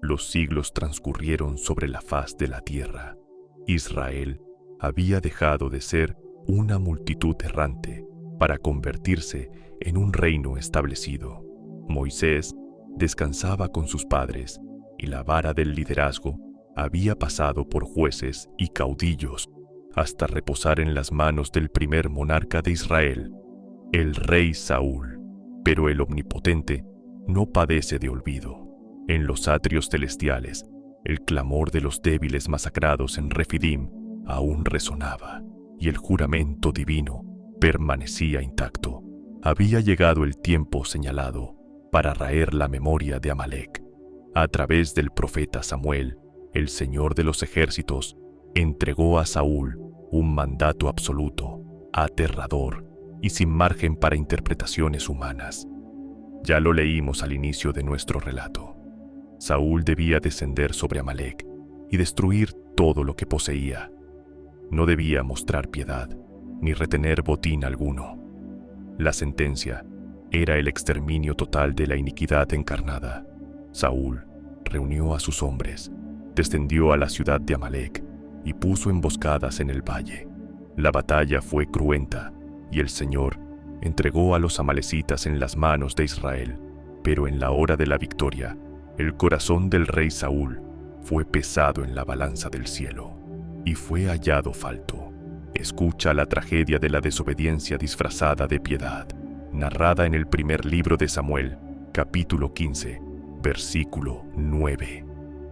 Los siglos transcurrieron sobre la faz de la tierra. Israel había dejado de ser una multitud errante para convertirse en un reino establecido. Moisés descansaba con sus padres y la vara del liderazgo había pasado por jueces y caudillos hasta reposar en las manos del primer monarca de Israel, el rey Saúl. Pero el Omnipotente no padece de olvido. En los atrios celestiales, el clamor de los débiles masacrados en Refidim aún resonaba, y el juramento divino permanecía intacto. Había llegado el tiempo señalado para raer la memoria de Amalek. A través del profeta Samuel, el Señor de los ejércitos entregó a Saúl un mandato absoluto, aterrador y sin margen para interpretaciones humanas. Ya lo leímos al inicio de nuestro relato. Saúl debía descender sobre Amalek y destruir todo lo que poseía. No debía mostrar piedad, ni retener botín alguno. La sentencia era el exterminio total de la iniquidad encarnada. Saúl reunió a sus hombres, descendió a la ciudad de Amalek y puso emboscadas en el valle. La batalla fue cruenta y el Señor entregó a los amalecitas en las manos de Israel. Pero en la hora de la victoria, el corazón del rey Saúl fue pesado en la balanza del cielo y fue hallado falto. Escucha la tragedia de la desobediencia disfrazada de piedad, narrada en el primer libro de Samuel, capítulo 15, versículo 9.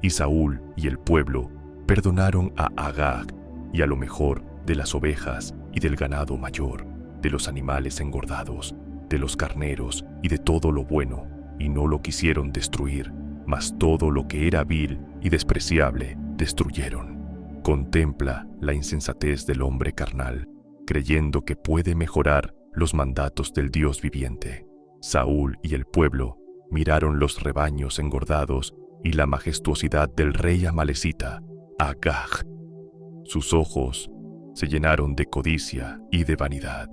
Y Saúl y el pueblo perdonaron a Agag y a lo mejor de las ovejas y del ganado mayor, de los animales engordados, de los carneros y de todo lo bueno, y no lo quisieron destruir, mas todo lo que era vil y despreciable destruyeron. Contempla la insensatez del hombre carnal, creyendo que puede mejorar los mandatos del Dios viviente. Saúl y el pueblo miraron los rebaños engordados y la majestuosidad del rey amalecita, Agag. Sus ojos se llenaron de codicia y de vanidad.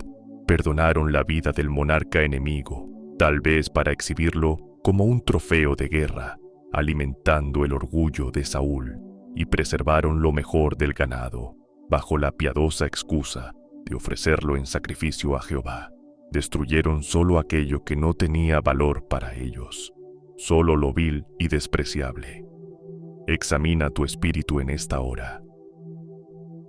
Perdonaron la vida del monarca enemigo, tal vez para exhibirlo como un trofeo de guerra, alimentando el orgullo de Saúl, y preservaron lo mejor del ganado, bajo la piadosa excusa de ofrecerlo en sacrificio a Jehová. Destruyeron solo aquello que no tenía valor para ellos, solo lo vil y despreciable. Examina tu espíritu en esta hora.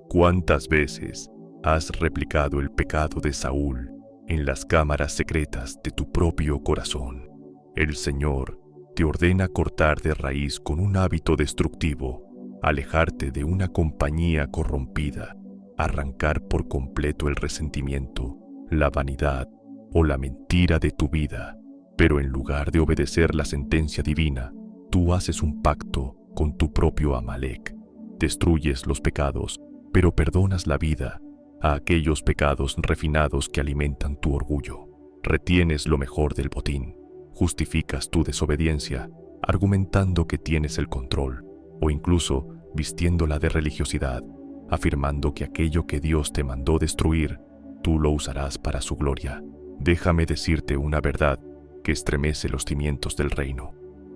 ¿Cuántas veces has replicado el pecado de Saúl en las cámaras secretas de tu propio corazón? El Señor te ordena cortar de raíz con un hábito destructivo, alejarte de una compañía corrompida, arrancar por completo el resentimiento, la vanidad o la mentira de tu vida. Pero en lugar de obedecer la sentencia divina, tú haces un pacto con tu propio Amalek. Destruyes los pecados, pero perdonas la vida a aquellos pecados refinados que alimentan tu orgullo. Retienes lo mejor del botín. Justificas tu desobediencia, argumentando que tienes el control, o incluso vistiéndola de religiosidad, afirmando que aquello que Dios te mandó destruir, tú lo usarás para su gloria. Déjame decirte una verdad que estremece los cimientos del reino.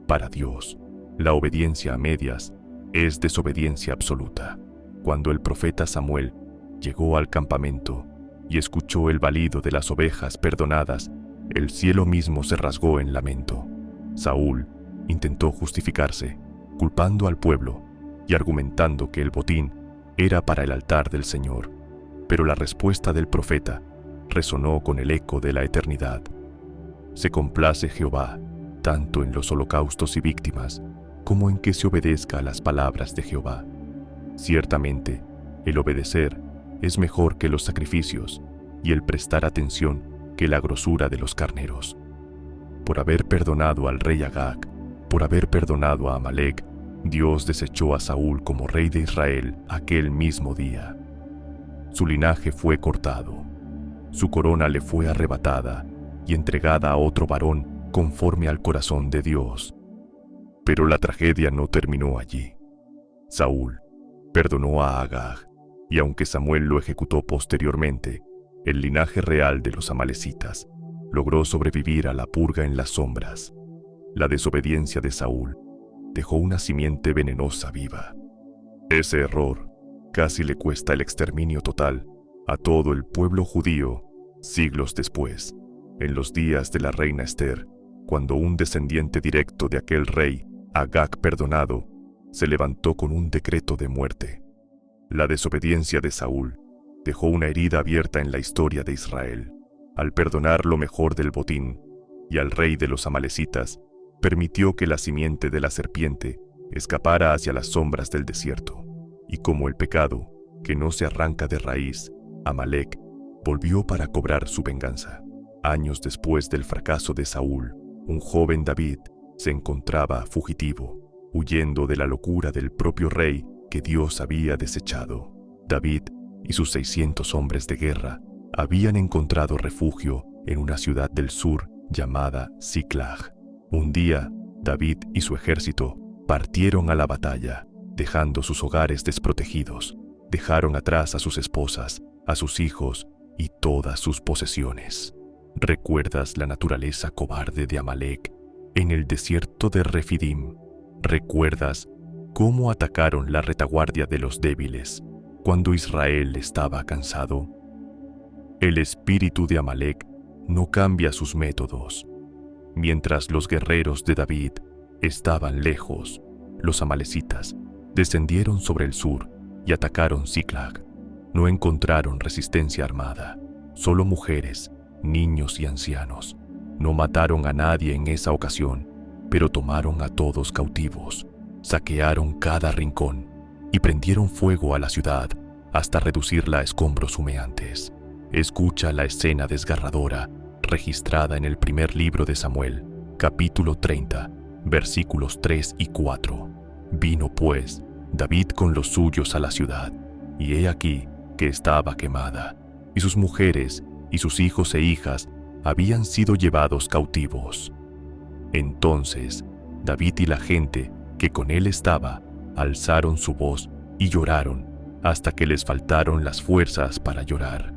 Para Dios, la obediencia a medias es desobediencia absoluta. Cuando el profeta Samuel llegó al campamento y escuchó el balido de las ovejas perdonadas, el cielo mismo se rasgó en lamento. Saúl intentó justificarse, culpando al pueblo y argumentando que el botín era para el altar del Señor. Pero la respuesta del profeta resonó con el eco de la eternidad. Se complace Jehová tanto en los holocaustos y víctimas como en que se obedezca a las palabras de Jehová. Ciertamente, el obedecer es mejor que los sacrificios y el prestar atención que la grosura de los carneros. Por haber perdonado al rey Agag, por haber perdonado a Amalek, Dios desechó a Saúl como rey de Israel aquel mismo día. Su linaje fue cortado, su corona le fue arrebatada y entregada a otro varón conforme al corazón de Dios. Pero la tragedia no terminó allí. Saúl perdonó a Agag, y aunque Samuel lo ejecutó posteriormente, el linaje real de los amalecitas logró sobrevivir a la purga en las sombras. La desobediencia de Saúl dejó una simiente venenosa viva. Ese error casi le cuesta el exterminio total a todo el pueblo judío siglos después, en los días de la reina Esther, cuando un descendiente directo de aquel rey, Agag perdonado, se levantó con un decreto de muerte. La desobediencia de Saúl dejó una herida abierta en la historia de Israel. Al perdonar lo mejor del botín, y al rey de los amalecitas, permitió que la simiente de la serpiente escapara hacia las sombras del desierto. Y como el pecado, que no se arranca de raíz, Amalec volvió para cobrar su venganza. Años después del fracaso de Saúl, un joven David se encontraba fugitivo, huyendo de la locura del propio rey que Dios había desechado. David y sus 600 hombres de guerra habían encontrado refugio en una ciudad del sur llamada Siclag. Un día, David y su ejército partieron a la batalla, dejando sus hogares desprotegidos. Dejaron atrás a sus esposas, a sus hijos y todas sus posesiones. ¿Recuerdas la naturaleza cobarde de Amalec en el desierto de Refidim? ¿Recuerdas cómo atacaron la retaguardia de los débiles cuando Israel estaba cansado? El espíritu de Amalec no cambia sus métodos. Mientras los guerreros de David estaban lejos, los amalecitas descendieron sobre el sur y atacaron Siclag. No encontraron resistencia armada, solo mujeres, niños y ancianos. No mataron a nadie en esa ocasión, pero tomaron a todos cautivos, saquearon cada rincón y prendieron fuego a la ciudad hasta reducirla a escombros humeantes. Escucha la escena desgarradora registrada en el primer libro de Samuel, capítulo 30, versículos 3 y 4. Vino pues David con los suyos a la ciudad, y he aquí que estaba quemada, y sus mujeres y sus hijos e hijas habían sido llevados cautivos. Entonces David y la gente que con él estaba alzaron su voz y lloraron hasta que les faltaron las fuerzas para llorar.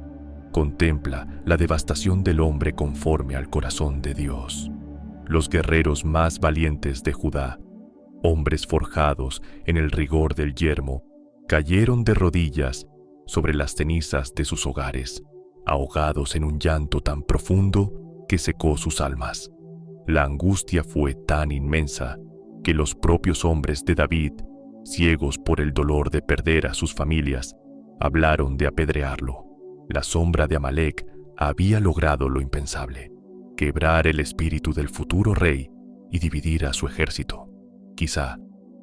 Contempla la devastación del hombre conforme al corazón de Dios. Los guerreros más valientes de Judá, hombres forjados en el rigor del yermo, cayeron de rodillas sobre las cenizas de sus hogares, ahogados en un llanto tan profundo que secó sus almas. La angustia fue tan inmensa que los propios hombres de David, ciegos por el dolor de perder a sus familias, hablaron de apedrearlo. La sombra de Amalec había logrado lo impensable: quebrar el espíritu del futuro rey y dividir a su ejército. Quizá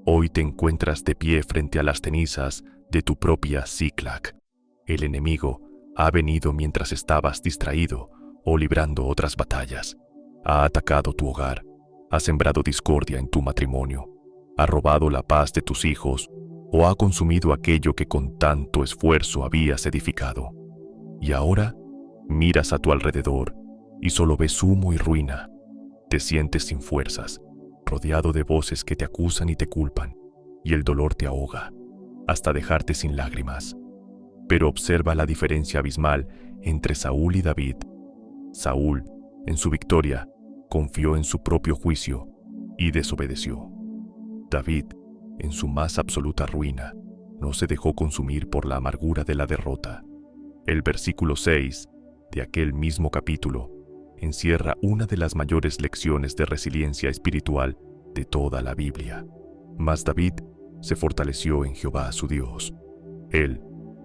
hoy te encuentras de pie frente a las cenizas de tu propia Siclag. El enemigo ha venido mientras estabas distraído o librando otras batallas. Ha atacado tu hogar, ha sembrado discordia en tu matrimonio, ha robado la paz de tus hijos o ha consumido aquello que con tanto esfuerzo habías edificado. Y ahora miras a tu alrededor y solo ves humo y ruina. Te sientes sin fuerzas, rodeado de voces que te acusan y te culpan, y el dolor te ahoga, hasta dejarte sin lágrimas. Pero observa la diferencia abismal entre Saúl y David. Saúl, en su victoria, confió en su propio juicio y desobedeció. David, en su más absoluta ruina, no se dejó consumir por la amargura de la derrota. El versículo 6 de aquel mismo capítulo encierra una de las mayores lecciones de resiliencia espiritual de toda la Biblia. Mas David se fortaleció en Jehová su Dios. Él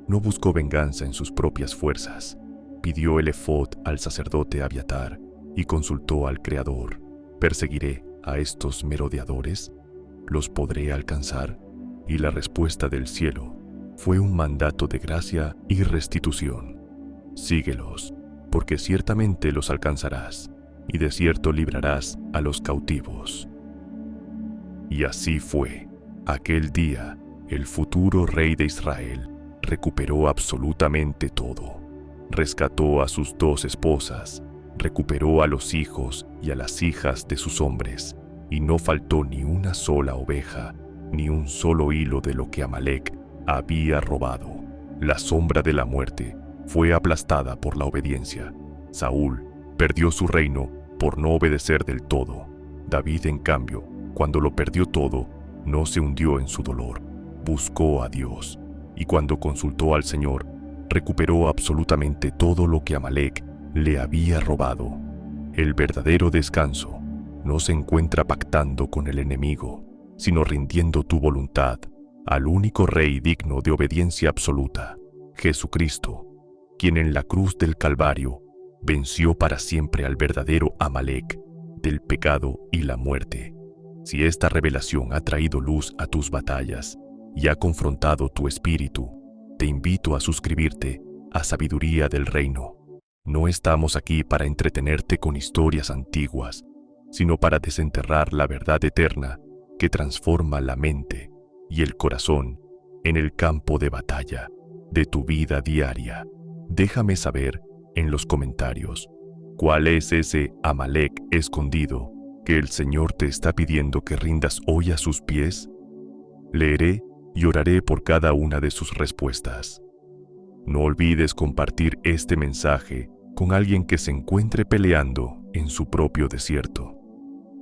no buscó venganza en sus propias fuerzas. Pidió el efod al sacerdote Abiatar y consultó al Creador: ¿perseguiré a estos merodeadores? ¿Los podré alcanzar? Y la respuesta del cielo fue un mandato de gracia y restitución: síguelos, porque ciertamente los alcanzarás, y de cierto librarás a los cautivos. Y así fue. Aquel día, el futuro rey de Israel recuperó absolutamente todo. Rescató a sus 2 esposas, recuperó a los hijos y a las hijas de sus hombres, y no faltó ni una sola oveja, ni un solo hilo de lo que Amalec había robado. La sombra de la muerte fue aplastada por la obediencia. Saúl perdió su reino por no obedecer del todo. David, en cambio, Cuando lo perdió todo, no se hundió en su dolor, buscó a Dios, y cuando consultó al Señor, recuperó absolutamente todo lo que Amalek le había robado. El verdadero descanso no se encuentra pactando con el enemigo, sino rindiendo tu voluntad al único Rey digno de obediencia absoluta, Jesucristo, quien en la cruz del Calvario venció para siempre al verdadero Amalek del pecado y la muerte. Si esta revelación ha traído luz a tus batallas y ha confrontado tu espíritu, te invito a suscribirte a Sabiduría del Reino. No estamos aquí para entretenerte con historias antiguas, sino para desenterrar la verdad eterna que transforma la mente y el corazón en el campo de batalla de tu vida diaria. Déjame saber en los comentarios cuál es ese Amalek escondido que el Señor te está pidiendo que rindas hoy a sus pies. Leeré y oraré por cada una de sus respuestas. No olvides compartir este mensaje con alguien que se encuentre peleando en su propio desierto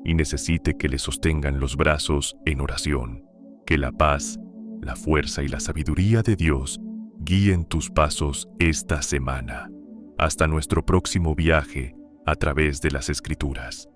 y necesite que le sostengan los brazos en oración. Que la paz, la fuerza y la sabiduría de Dios guíen tus pasos esta semana. Hasta nuestro próximo viaje a través de las Escrituras.